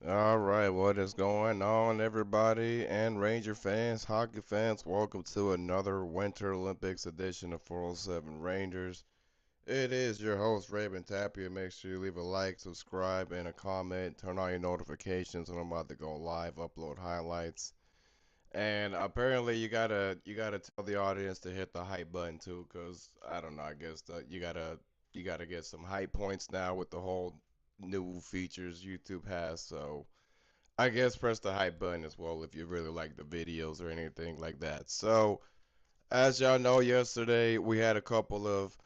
All right, what is going on, everybody, and Ranger fans, hockey fans? Welcome to another Winter Olympics edition of 407 Rangers. It is your host, Raven Tapia. Make sure you leave a like, subscribe, and a comment. Turn on your notifications when I'm about to go live, upload highlights. And apparently, you gotta tell the audience to hit the hype button too, cause I don't know. I guess you gotta get some hype points now with the whole new features YouTube has. So I guess press the hype button as well if you really like the videos or anything like that. So, as y'all know, yesterday we had a couple of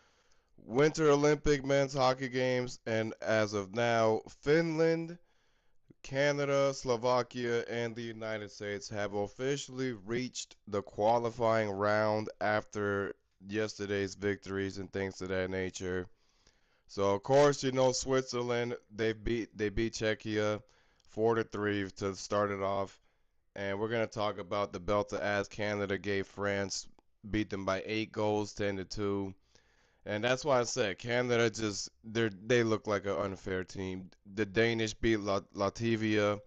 Winter Olympic men's hockey games, and as of now, Finland, Canada, Slovakia, and the United States have officially reached the qualifying round after yesterday's victories and things of that nature. So of course, Switzerland, they beat Czechia 4-3 to start it off. And we're gonna talk about the belt to ass Canada gave France, beat them by 8 goals, 10-2, and that's why I said Canada they look like an unfair team. The Danish beat Latvia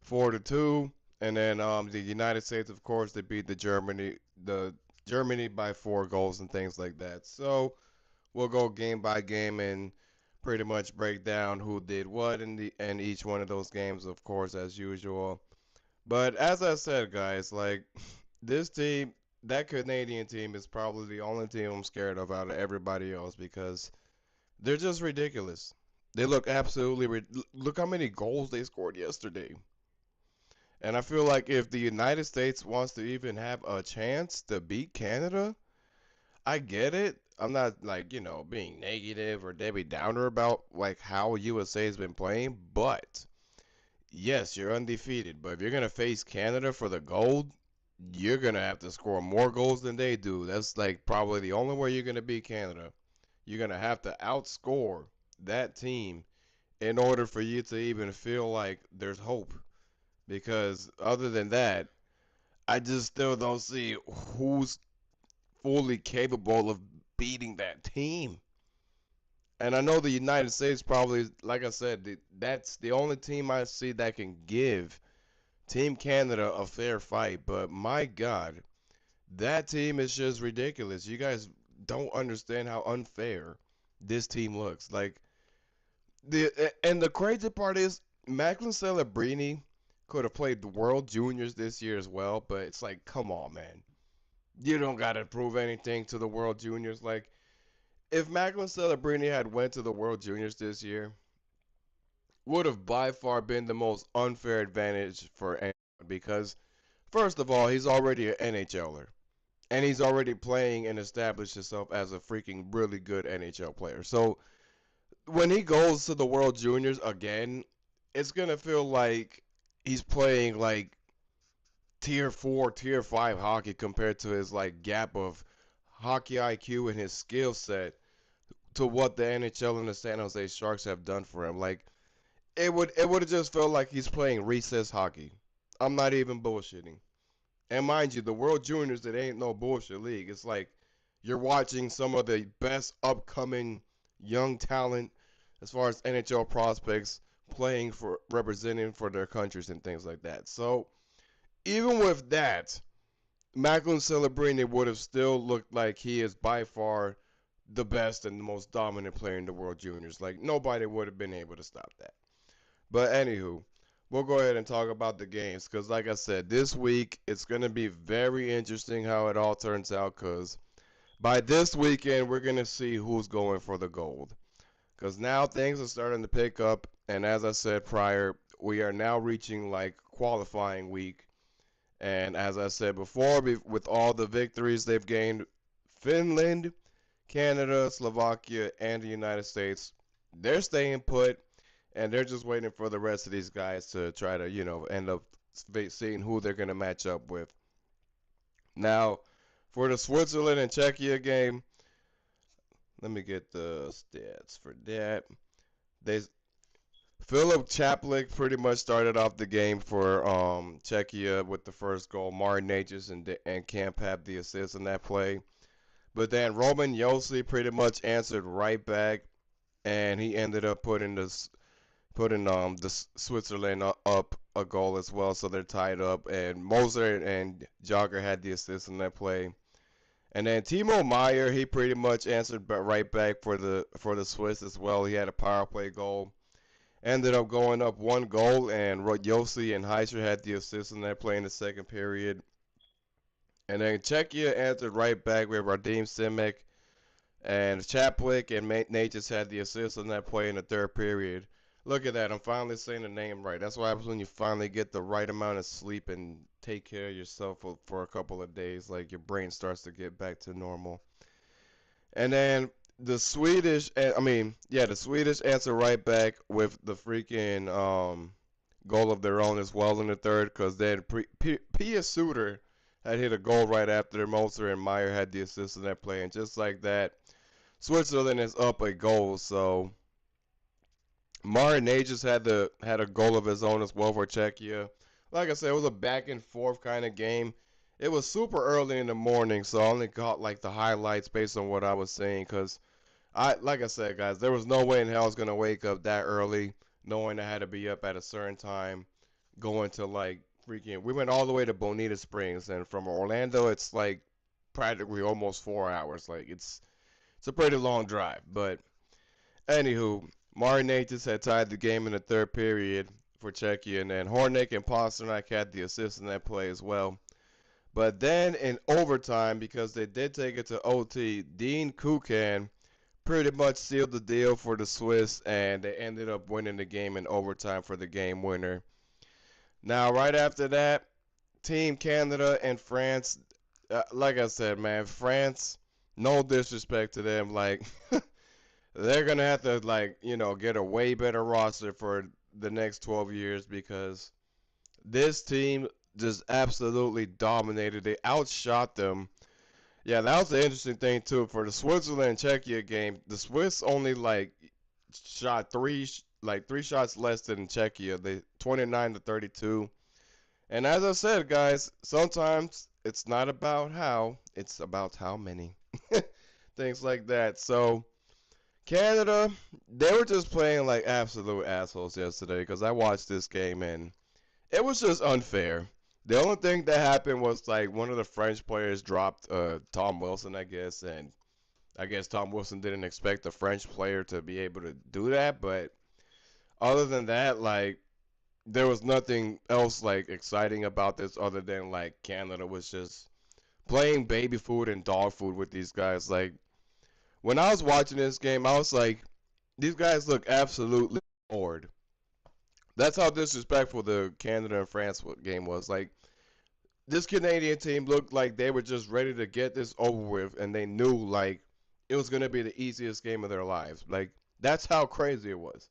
4-2, and then the United States, of course, they beat the Germany by 4 goals and things like that. So we'll go game by game and pretty much break down who did what in each one of those games, of course, as usual. But as I said, guys, like this team, that Canadian team is probably the only team I'm scared of out of everybody else because they're just ridiculous. They look absolutely look how many goals they scored yesterday. And I feel like if the United States wants to even have a chance to beat Canada, I get it. I'm not like, being negative or Debbie Downer about like how USA has been playing, but yes, you're undefeated, but if you're gonna face Canada for the gold, you're gonna have to score more goals than they do. That's like probably the only way you're gonna beat Canada. You're gonna have to outscore that team in order for you to even feel like there's hope. Because other than that, I just still don't see who's fully capable of beating that team. And I know the United States probably, like I said, that's the only team I see that can give Team Canada a fair fight, but my God, that team is just ridiculous. You guys don't understand how unfair this team looks. Like and the crazy part is Macklin Celebrini could have played the World Juniors this year as well, but it's like, come on, man. You don't gotta prove anything to the World Juniors. Like, if Macklin Celebrini had went to the World Juniors this year, would have by far been the most unfair advantage for anyone because first of all, he's already an NHLer. And he's already playing and established himself as a freaking really good NHL player. So when he goes to the World Juniors again, it's gonna feel like he's playing like tier four, tier five hockey compared to his like gap of hockey IQ and his skill set to what the NHL and the San Jose Sharks have done for him. Like it would have just felt like he's playing recess hockey. I'm not even bullshitting. And mind you, the World Juniors, it ain't no bullshit league. It's like you're watching some of the best upcoming young talent as far as NHL prospects playing for representing for their countries and things like that. So even with that, Macklin Celebrini would have still looked like he is by far the best and the most dominant player in the World Juniors. Like nobody would have been able to stop that. But anywho, we'll go ahead and talk about the games because, like I said, this week it's going to be very interesting how it all turns out. Because by this weekend, we're going to see who's going for the gold. Because now things are starting to pick up, and as I said prior, we are now reaching like qualifying week. And as I said before, with all the victories they've gained, Finland, Canada, Slovakia, and the United States, they're staying put and they're just waiting for the rest of these guys to try to, end up seeing who they're going to match up with. Now, for the Switzerland and Czechia game, let me get the stats for that. They Philip Chaplik pretty much started off the game for Czechia with the first goal. Martin Natchez and Camp had the assist in that play. But then Roman Yossi pretty much answered right back, and he ended up putting the Switzerland up a goal as well, so they're tied up. And Moser and Jogger had the assist in that play. And then Timo Meyer, he pretty much answered right back for the Swiss as well. He had a power play goal. Ended up going up one goal, and Yossi and Heiser had the assist in that play in the second period. And then Czechia answered right back with Radim Simek and Chaplik and Nate just had the assist on that play in the third period. Look at that. I'm finally saying the name right. That's what happens when you finally get the right amount of sleep and take care of yourself for a couple of days. Like your brain starts to get back to normal. And then the Swedish, the Swedish answer right back with the freaking goal of their own as well in the third, because then Pia Suter had hit a goal right after Moser and Meyer had the assist in that play, and just like that, Switzerland is up a goal. So Martin just had a goal of his own as well for Czechia. Like I said, it was a back and forth kind of game. It was super early in the morning, so I only got like the highlights based on what I was saying. Cause like I said, guys, there was no way in hell I was gonna wake up that early, knowing I had to be up at a certain time, going to like freaking. We went all the way to Bonita Springs, and from Orlando, it's like practically almost 4 hours. Like it's a pretty long drive, but anywho, Marinatis had tied the game in the third period for Czechia, and then Hornick and Pasternak had the assist in that play as well. But then in overtime, because they did take it to OT, Dean Kukan pretty much sealed the deal for the Swiss, and they ended up winning the game in overtime for the game winner. Now, right after that, Team Canada and France, like I said, man, France, no disrespect to them, like they're gonna have to get a way better roster for the next 12 years, because this team just absolutely dominated. They outshot them. Yeah, that was the interesting thing too for the Switzerland Czechia game. The Swiss only shot three shots less than Czechia. They 29-32. And as I said, guys, sometimes it's not about how, it's about how many. Things like that. So Canada, they were just playing like absolute assholes yesterday, because I watched this game and it was just unfair. The only thing that happened was like one of the French players dropped Tom Wilson, I guess, and I guess Tom Wilson didn't expect the French player to be able to do that. But other than that, like there was nothing else like exciting about this other than like Canada was just playing baby food and dog food with these guys. Like when I was watching this game, I was like, these guys look absolutely bored. That's how disrespectful the Canada and France game was. Like this Canadian team looked like they were just ready to get this over with, and they knew like it was gonna be the easiest game of their lives. Like that's how crazy it was.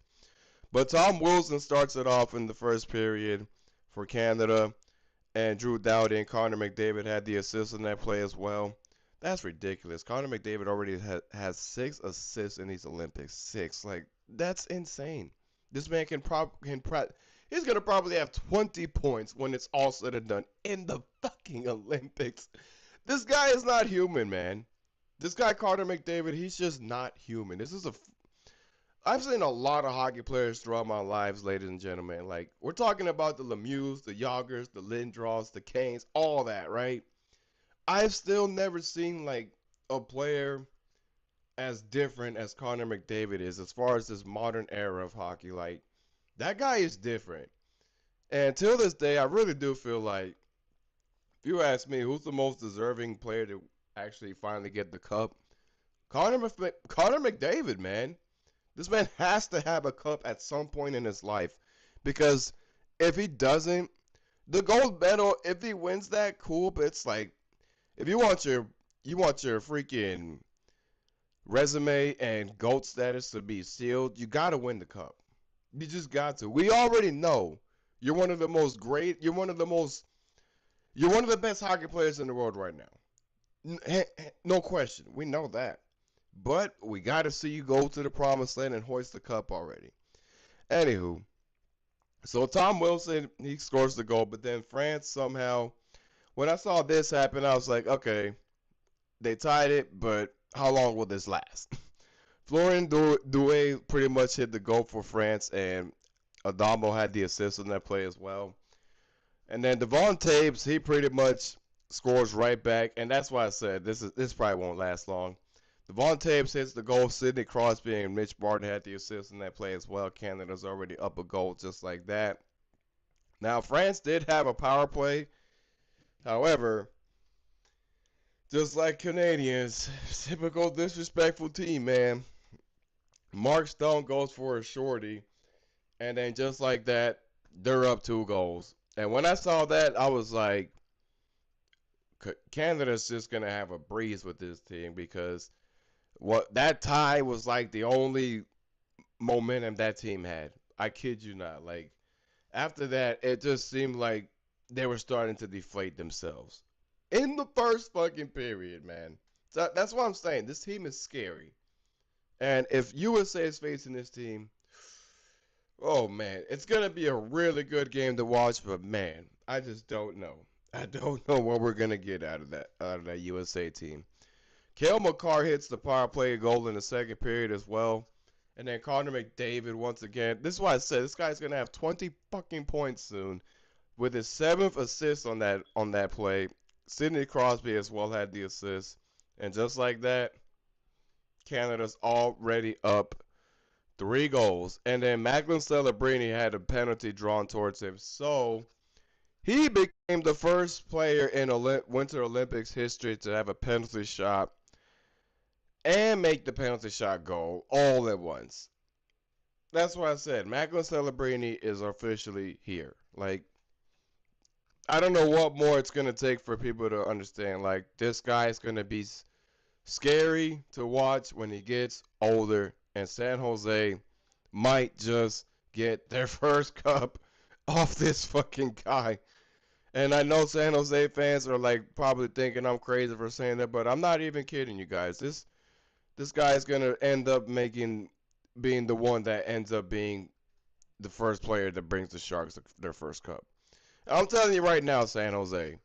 But Tom Wilson starts it off in the first period for Canada, and Drew Doughty and Connor McDavid had the assist in that play as well. That's ridiculous. Connor McDavid already has 6 assists in these Olympics. 6, like that's insane. This man he's gonna probably have 20 points when it's all said and done in the fucking Olympics. This guy is not human, man. This guy Connor McDavid, he's just not human. I've seen a lot of hockey players throughout my lives, ladies and gentlemen. Like we're talking about the Lemieux, the Yagers, the Lindros, the Canes, all that, right? I've still never seen like a player as different as Connor McDavid is as far as this modern era of hockey. Like that guy is different. And till this day, I really do feel like, if you ask me, who's the most deserving player to actually finally get the cup? Connor McDavid, man. This man has to have a cup at some point in his life, because if he doesn't, the gold medal, if he wins that, cool. But it's like, if you want your freaking resume and GOAT status to be sealed, you got to win the cup. You just got to. We already know you're one of the most great, you're one of the best hockey players in the world right now. No question. We know that. But we got to see you go to the promised land and hoist the cup already. Anywho, so Tom Wilson, he scores the goal, but then France somehow, when I saw this happen, I was like, okay, they tied it, but how long will this last? Florian Douay pretty much hit the goal for France, and Adamo had the assist on that play as well. And then Devon Taves, he pretty much scores right back, and that's why I said this probably won't last long. Devon Taves hits the goal. Sidney Crosby and Mitch Martin had the assist in that play as well. Canada's already up a goal just like that. Now France did have a power play. However, just like Canadians, typical disrespectful team, man. Mark Stone goes for a shorty, and then just like that, they're up 2 goals. And when I saw that, I was like, Canada's just gonna have a breeze with this team because what that tie was like the only momentum that team had. I kid you not. Like after that, it just seemed like they were starting to deflate themselves in the first fucking period, man. So that's what I'm saying. This team is scary, and if USA is facing this team, oh man, it's gonna be a really good game to watch. But man, I just don't know. I don't know what we're gonna get out of that USA team. Cale Makar hits the power play goal in the second period as well. And then Connor McDavid once again. This is why I said this guy's gonna have 20 fucking points soon with his 7th assist on that play. Sidney Crosby as well had the assist. And just like that, Canada's already up 3 goals. And then Macklin Celebrini had a penalty drawn towards him. So he became the first player in Winter Olympics history to have a penalty shot and make the penalty shot goal all at once. That's why I said Macklin Celebrini is officially here. Like, I don't know what more it's gonna take for people to understand. Like, this guy is gonna be scary to watch when he gets older, and San Jose might just get their first cup off this fucking guy. And I know San Jose fans are like probably thinking I'm crazy for saying that, but I'm not even kidding you guys. This guy is gonna end up being the one that ends up being the first player that brings the Sharks their first cup. I'm telling you right now, San Jose,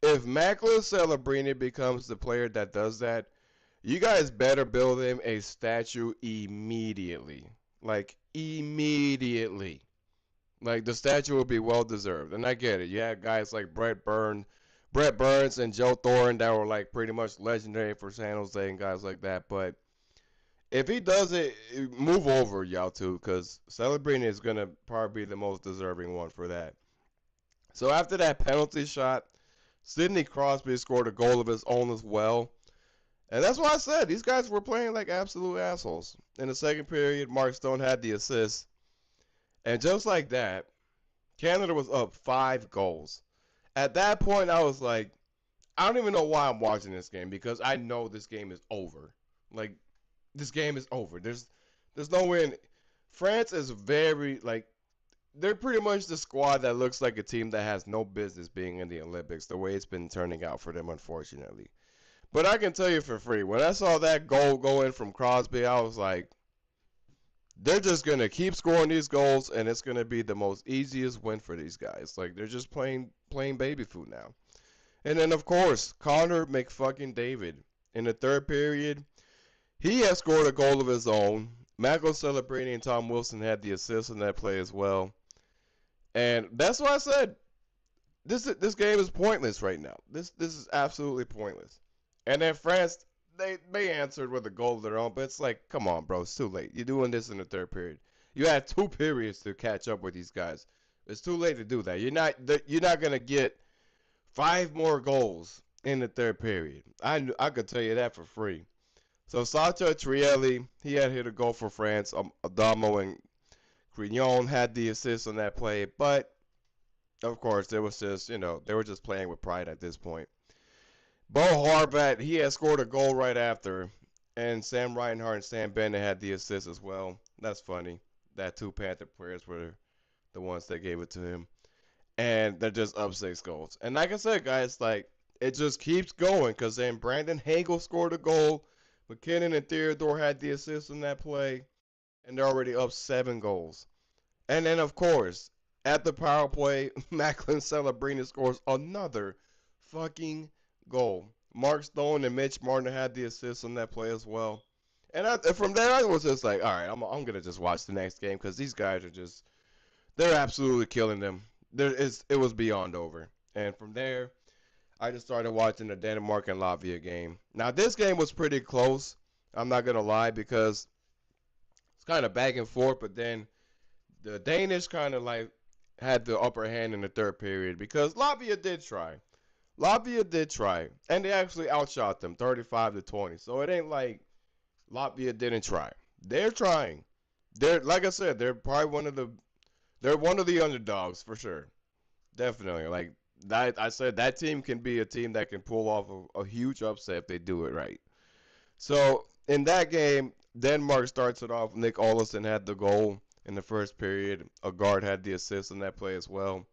if Macklin Celebrini becomes the player that does that, you guys better build him a statue immediately. Like immediately. Like the statue will be well deserved. And I get it. You had guys like Brett Burns and Joe Thornton that were like pretty much legendary for San Jose and guys like that. But if he does it, move over, y'all too, because Celebrini is gonna probably be the most deserving one for that. So after that penalty shot, Sidney Crosby scored a goal of his own as well. And that's why I said these guys were playing like absolute assholes. In the second period, Mark Stone had the assist. And just like that, Canada was up 5 goals. At that point, I was like, I don't even know why I'm watching this game because I know this game is over. Like, this game is over. There's no way. France is very like they're pretty much the squad that looks like a team that has no business being in the Olympics. The way it's been turning out for them, unfortunately. But I can tell you for free, when I saw that goal go in from Crosby, I was like, they're just gonna keep scoring these goals, and it's gonna be the most easiest win for these guys. Like they're just playing baby food now. And then of course, Connor McDavid in the third period, he has scored a goal of his own. Macklin Celebrini and Tom Wilson had the assist in that play as well. And that's why I said this game is pointless right now. This is absolutely pointless. And then France, they answered with a goal of their own, but it's like, come on, bro, it's too late. You're doing this in the third period. You had 2 periods to catch up with these guys. It's too late to do that. You're not gonna get 5 more goals in the third period. I could tell you that for free. So Sacha Trielli, he had hit a goal for France. Adamo and Grignon had the assist on that play, but of course it was just they were just playing with pride at this point. Bo Horvat, he had scored a goal right after, and Sam Reinhart and Sam Bennett had the assist as well. That's funny. That 2 Panther players were the ones that gave it to him, and they're just up 6 goals. And like I said, guys, like it just keeps going because then Brandon Hagel scored a goal. McKinnon and Theodore had the assist in that play, and they're already up 7 goals. And then, of course, at the power play, Macklin Celebrini scores another fucking goal. Mark Stone and Mitch Martin had the assist on that play as well. And from there, I was just like, all right, I'm going to just watch the next game because these guys are just they're absolutely killing them. It was beyond over. And from there, I just started watching the Denmark and Latvia game. Now this game was pretty close. I'm not gonna lie because it's kind of back and forth, but then the Danish kind of like had the upper hand in the third period because Latvia did try. Latvia did try, and they actually outshot them 35-20. So it ain't like Latvia didn't try. They're trying. They're like I said, they're one of the underdogs for sure. Definitely. Like that I said that team can be a team that can pull off a huge upset if they do it right. So in that game, Denmark starts it off. Nick Olsen had the goal in the first period. A guard had the assist in that play as well.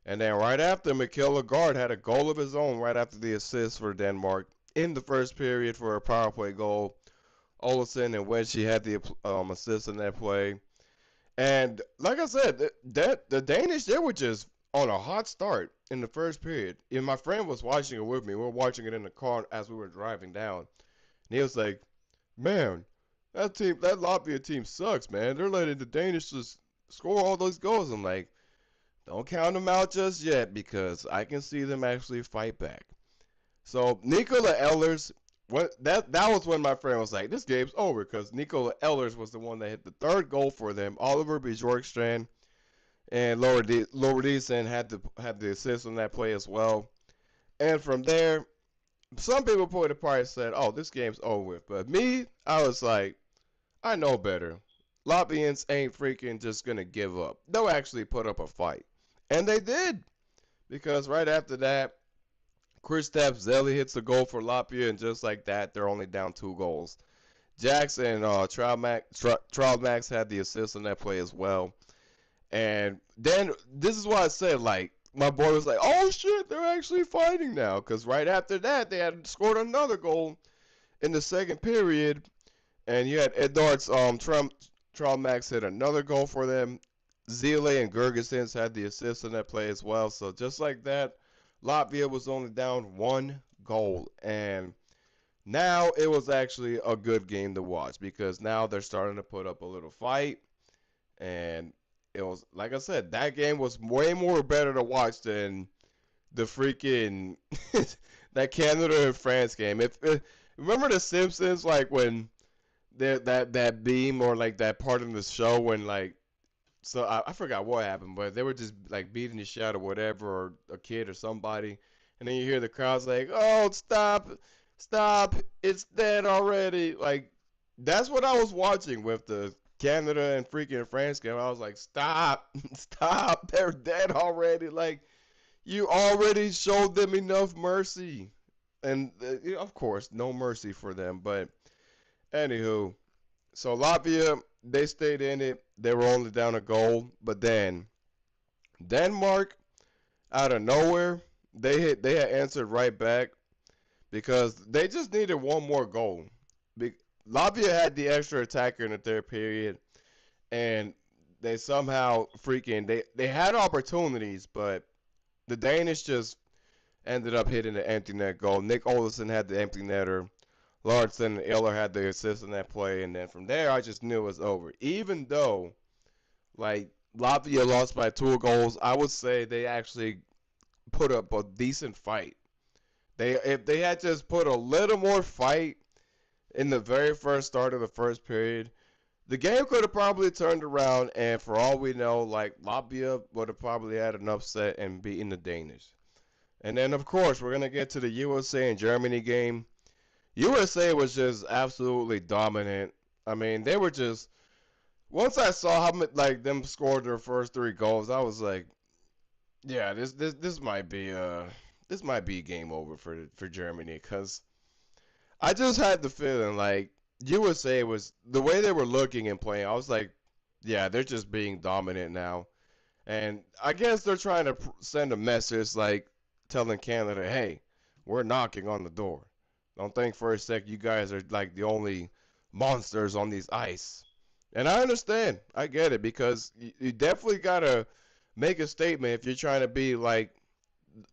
And then right after, Mikkel Lagarde had a goal of his own right after the assist for Denmark in the first period for a power play goal. Olsen and Wenchie had the assist in that play. And like I said, the Danish, they were just on a hot start in the first period. And my friend was watching it with me. We were watching it in the car as we were driving down. And he was like, man, that Latvia team sucks, man. They're letting the Danish just score all those goals. I'm like, don't count them out just yet because I can see them actually fight back. So Nikola Ehlers, that was when my friend was like, this game's over because Nikola Ehlers was the one that hit the third goal for them. Oliver Bjorkstrand and Lorentzen had the assist on that play as well. And from there, some people put it apart and said, oh, this game's over with. But me, I was like, I know better. Latvians ain't freaking just going to give up. They'll actually put up a fight. And they did. Because right after that, Kristaps Zeli hits the goal for Latvia, and just like that, they're only down 2 goals. Jackson and Troutmax had the assist on that play as well. And then this is why I said, like, my boy was like, oh shit, they're actually fighting now. Because right after that, they had scored another goal in the second period. And you had Edwards, Troutmax hit another goal for them. Zile and Gergesens had the assist in that play as well. So just like that, Latvia was only down 1 goal. And now it was actually a good game to watch because now they're starting to put up a little fight. And it was, like I said, that game was way more better to watch than the freaking that Canada and France game. If remember the Simpsons, like when that beam or like that part in the show when like so I forgot what happened, but they were just like beating the shit or whatever, or a kid or somebody, and then you hear the crowds like, "Oh, stop, stop! It's dead already!" Like that's what I was watching with the Canada and freaking France game. I was like, "Stop, stop! They're dead already!" Like you already showed them enough mercy, and of course, no mercy for them. But anywho, so Latvia, they stayed in it. They were only down a goal, but then Denmark, out of nowhere, they had answered right back because they just needed one more goal. Latvia had the extra attacker in the third period, and they somehow freaking they had opportunities, but the Danish just ended up hitting the empty net goal. Nick Olsen had the empty netter. Larson and Eller had the assist in that play, and then from there I just knew it was over. Even though, like, Latvia lost by 2 goals, I would say they actually put up a decent fight. If they had just put a little more fight in the very first start of the first period, the game could have probably turned around, and for all we know, like, Latvia would have probably had an upset and beaten the Danish. And then, of course, we're going to get to the USA and Germany game. USA was just absolutely dominant. I mean, they were just. Once I saw how much like them scored their first 3 goals, I was like, yeah, this might be game over for Germany because I just had the feeling like USA was the way they were looking and playing. I was like, yeah, they're just being dominant now, and I guess they're trying to send a message like telling Canada, hey, we're knocking on the door. Don't think for a sec you guys are like the only monsters on these ice. And I understand. I get it because you definitely got to make a statement if you're trying to be like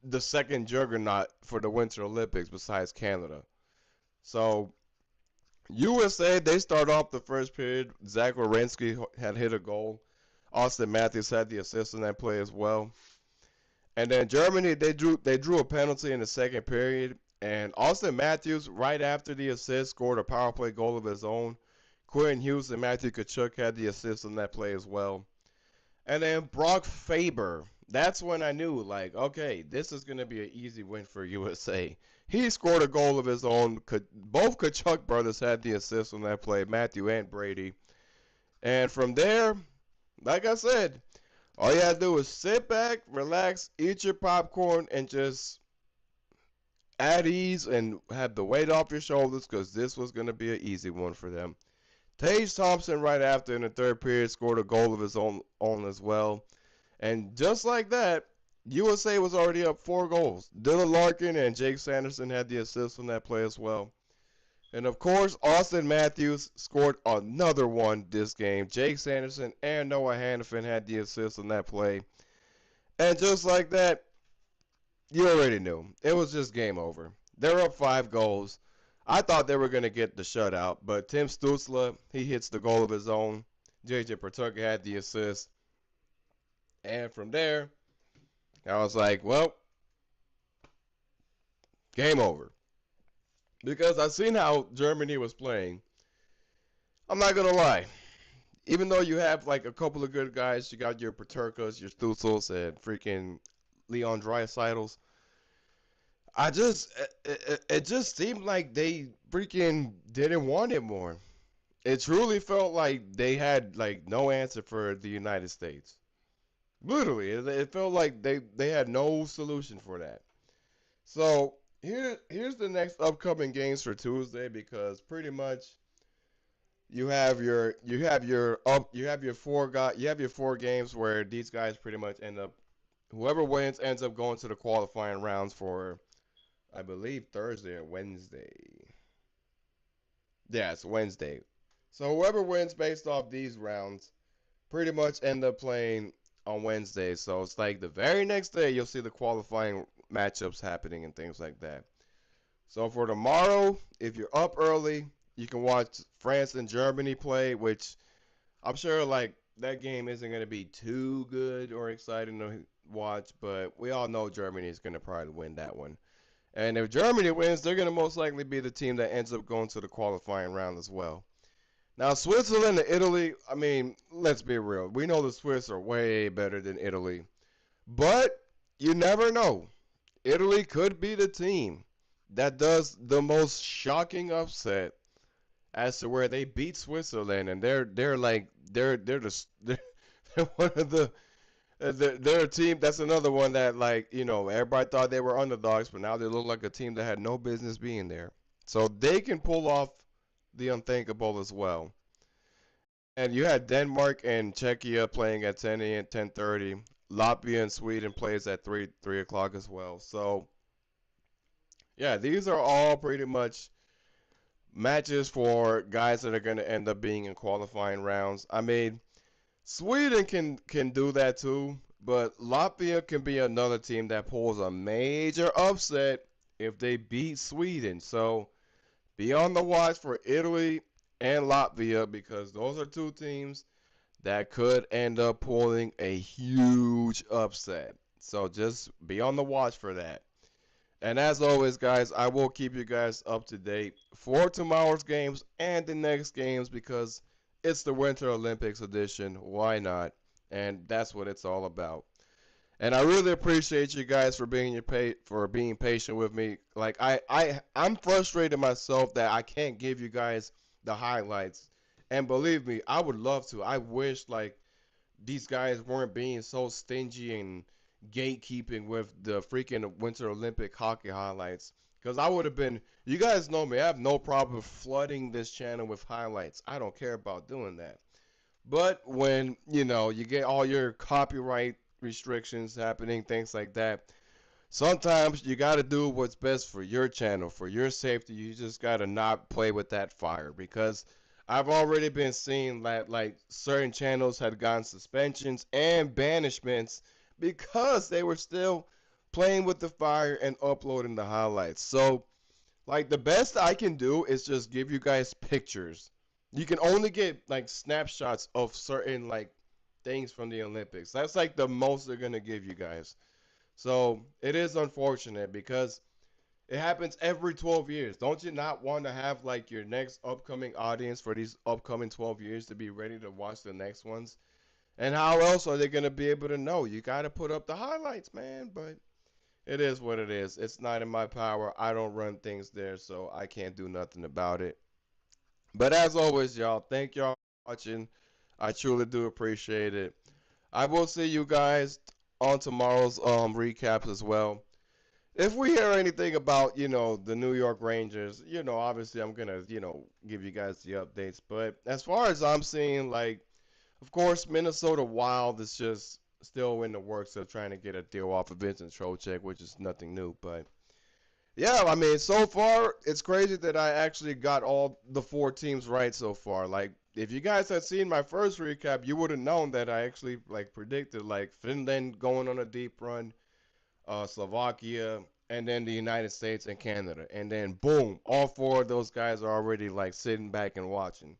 the second juggernaut for the Winter Olympics besides Canada. So USA, they start off the first period. Zach Werenski had hit a goal. Auston Matthews had the assist on that play as well. And then Germany, they drew a penalty in the second period, and Auston Matthews, right after the assist, scored a power play goal of his own. Quinn Hughes and Matthew Tkachuk had the assist on that play as well. And then Brock Faber, that's when I knew, like, okay, this is going to be an easy win for USA. He scored a goal of his own. Both Tkachuk brothers had the assist on that play, Matthew and Brady. And from there, like I said, all you gotta do is sit back, relax, eat your popcorn, and just at ease and have the weight off your shoulders because this was going to be an easy one for them. Tage Thompson, right after in the third period, scored a goal of his own as well. And just like that, USA was already up 4 goals. Dylan Larkin and Jake Sanderson had the assist on that play as well. And of course, Auston Matthews scored another one this game. Jake Sanderson and Noah Hannafin had the assist on that play. And just like that, you already knew. It was just game over. They're up 5 goals. I thought they were going to get the shutout, but Tim Stützle, he hits the goal of his own. JJ Pawtuka had the assist. And from there, I was like, well, game over. Because I seen how Germany was playing. I'm not going to lie. Even though you have like a couple of good guys, you got your Paterkas, your Stützles, and freaking Leon Draisaitl's. It just seemed like they freaking didn't want it more. It truly felt like they had like no answer for the United States. Literally, it felt like they had no solution for that. So here's the next upcoming games for Tuesday because pretty much you have your 4 games where these guys pretty much end up whoever wins ends up going to the qualifying rounds for I believe Thursday or Wednesday. Yeah, it's Wednesday. So whoever wins based off these rounds pretty much end up playing on Wednesday. So it's like the very next day you'll see the qualifying matchups happening and things like that. So for tomorrow, if you're up early, you can watch France and Germany play, which I'm sure like that game isn't going to be too good or exciting to watch, but we all know Germany is going to probably win that one. And if Germany wins, they're going to most likely be the team that ends up going to the qualifying round as well. Now, Switzerland and Italy, I mean, let's be real. We know the Swiss are way better than Italy. But you never know. Italy could be the team that does the most shocking upset as to where they beat Switzerland and they're one of the they're a team that's another one that like everybody thought they were underdogs, but now they look like a team that had no business being there. So they can pull off the unthinkable as well. And you had Denmark and Czechia playing at 10 a.m. 10:30. Latvia and Sweden plays at 3 o'clock as well. So yeah, these are all pretty much matches for guys that are going to end up being in qualifying rounds. I mean, Sweden can do that too, but Latvia can be another team that pulls a major upset if they beat Sweden. So be on the watch for Italy and Latvia because those are 2 teams that could end up pulling a huge upset. So just be on the watch for that. And as always, guys, I will keep you guys up to date for tomorrow's games and the next games because it's the Winter Olympics edition. Why not? And that's what it's all about. And I really appreciate you guys for being patient with me. Like I'm frustrated myself that I can't give you guys the highlights. And believe me, I would love to. I wish like these guys weren't being so stingy and gatekeeping with the freaking Winter Olympic hockey highlights. Because I would have been, you guys know me, I have no problem flooding this channel with highlights. I don't care about doing that. But when, you get all your copyright restrictions happening, things like that, sometimes you got to do what's best for your channel, for your safety. You just got to not play with that fire because I've already been seeing that like certain channels had gotten suspensions and banishments because they were still playing with the fire and uploading the highlights. So, like, the best I can do is just give you guys pictures. You can only get, like, snapshots of certain, like, things from the Olympics. That's like the most they're gonna give you guys. So it is unfortunate because it happens every 12 years. Don't you not want to have like your next upcoming audience for these upcoming 12 years to be ready to watch the next ones? And how else are they going to be able to know? You got to put up the highlights, man. But it is what it is. It's not in my power. I don't run things there, so I can't do nothing about it. But as always, y'all, thank y'all for watching. I truly do appreciate it. I will see you guys on tomorrow's recaps as well. If we hear anything about, the New York Rangers, obviously I'm gonna, give you guys the updates. But as far as I'm seeing, like, of course, Minnesota Wild is just still in the works of trying to get a deal off of Vincent Trocheck, which is nothing new. But yeah, I mean, so far it's crazy that I actually got all the four teams right so far. Like, if you guys had seen my first recap, you would have known that I actually like predicted like Finland going on a deep run, Slovakia, and then the United States and Canada. And then boom, all four of those guys are already like sitting back and watching.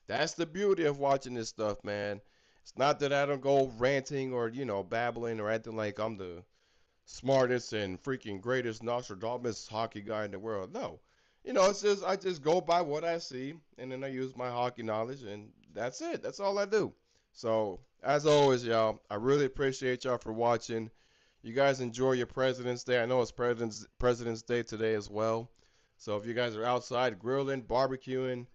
That's the beauty of watching this stuff, man. It's not that I don't go ranting or, babbling or acting like I'm the smartest and freaking greatest Nostradamus hockey guy in the world. No. It's just I just go by what I see and then I use my hockey knowledge and that's it. That's all I do. So, as always, y'all, I really appreciate y'all for watching. You guys enjoy your President's Day. I know it's President's Day today as well. So if you guys are outside grilling, barbecuing,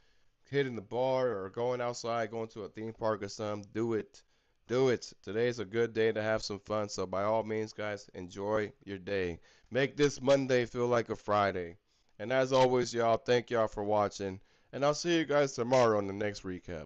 hitting the bar, or going outside, going to a theme park or something, do it. Do it. Today's a good day to have some fun. So by all means, guys, enjoy your day. Make this Monday feel like a Friday. And as always, y'all, thank y'all for watching. And I'll see you guys tomorrow on the next recap.